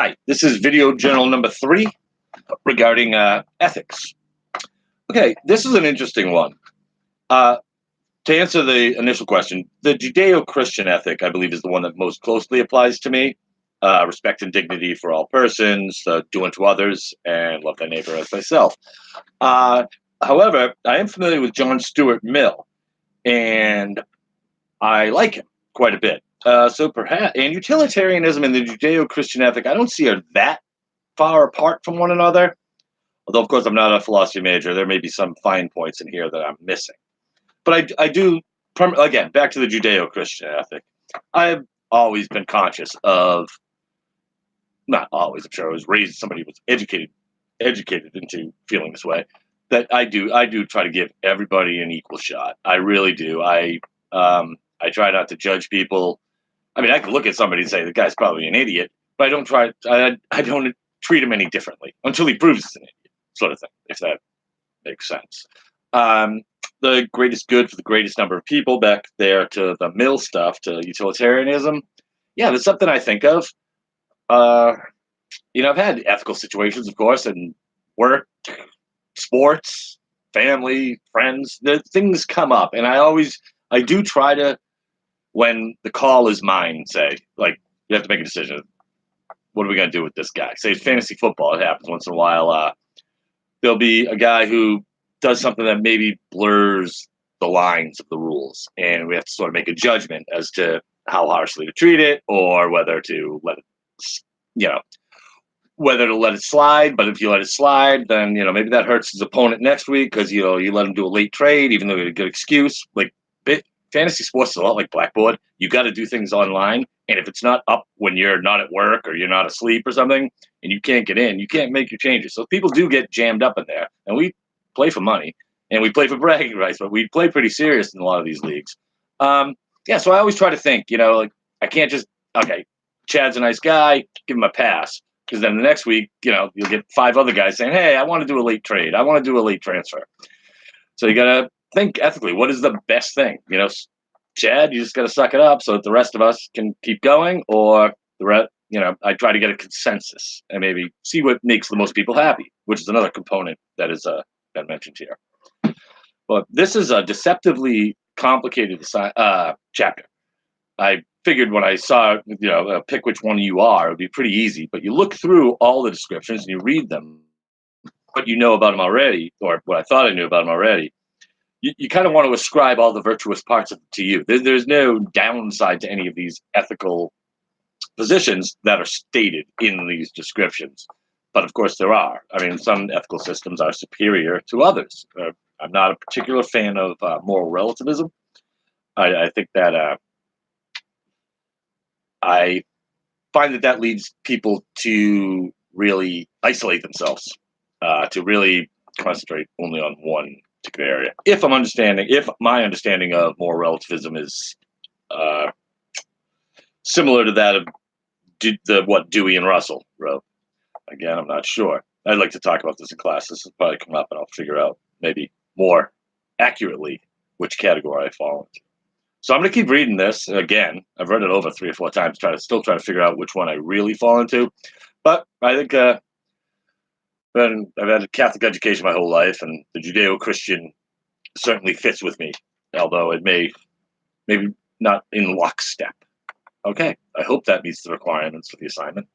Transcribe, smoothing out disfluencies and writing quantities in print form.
Hi, this is video journal number 3 regarding ethics. Okay, this is an interesting one. To answer the initial question, the Judeo-Christian ethic, I believe, is the one that most closely applies to me. Respect and dignity for all persons, do unto others, and love thy neighbor as thyself. However, I am familiar with John Stuart Mill, and I like him quite a bit. So perhaps, and utilitarianism and the Judeo-Christian ethic, I don't see are that far apart from one another. Although, of course, I'm not a philosophy major, there may be some fine points in here that I'm missing. But I do, again, back to the Judeo-Christian ethic. I've always been conscious of, not always, I'm sure I was raised, somebody was educated into feeling this way, that I do try to give everybody an equal shot. I really do. I try not to judge people. I mean, I can look at somebody and say the guy's probably an idiot, but I don't treat him any differently until he proves he's an idiot, sort of thing, if that makes sense. The greatest good for the greatest number of people, back there to the Mill stuff, to utilitarianism. Yeah, that's something I think of. I've had ethical situations, of course, in work, sports, family, friends. The things come up, and I do try to, when the call is mine, say, like, you have to make a decision. What are we going to do with this guy? Say it's fantasy football. It happens once in a while. There'll be a guy who does something that maybe blurs the lines of the rules, and we have to sort of make a judgment as to how harshly to treat it, or whether to let it, whether to let it slide. But if you let it slide, then maybe that hurts his opponent next week because you let him do a late trade, even though he had a good excuse. Like, fantasy sports is a lot like Blackboard. You got to do things online, and if it's not up when you're not at work or you're not asleep or something, and you can't get in, you can't make your changes. So people do get jammed up in there, and we play for money and we play for bragging rights, but we play pretty serious in a lot of these leagues. So I always try to think, like, I can't just, okay, Chad's a nice guy, give him a pass. Because then the next week, you'll get 5 other guys saying, hey, I want to do a late trade. I want to do a late transfer. So you got to think ethically, what is the best thing? Chad, you just got to suck it up so that the rest of us can keep going, or the rest, I try to get a consensus and maybe see what makes the most people happy, which is another component that is been mentioned here. But this is a deceptively complicated chapter. I figured when I saw, pick which one you are, it would be pretty easy. But you look through all the descriptions and you read them, what you know about them already, or what I thought I knew about them already. You kind of want to ascribe all the virtuous parts to you. There's no downside to any of these ethical positions that are stated in these descriptions. But of course there are. I mean, some ethical systems are superior to others. I'm not a particular fan of moral relativism. I think that I find that leads people to really isolate themselves, to really concentrate only on one particular area. If my understanding of moral relativism is similar to that of what Dewey and Russell wrote. Again, I'm not sure. I'd like to talk about this in class. This will probably come up, and I'll figure out maybe more accurately which category I fall into. So I'm going to keep reading this again. I've read it over 3 or 4 times, try to figure out which one I really fall into. But I think I've had a Catholic education my whole life, and the Judeo-Christian certainly fits with me, although it maybe not in lockstep. Okay, I hope that meets the requirements for the assignment.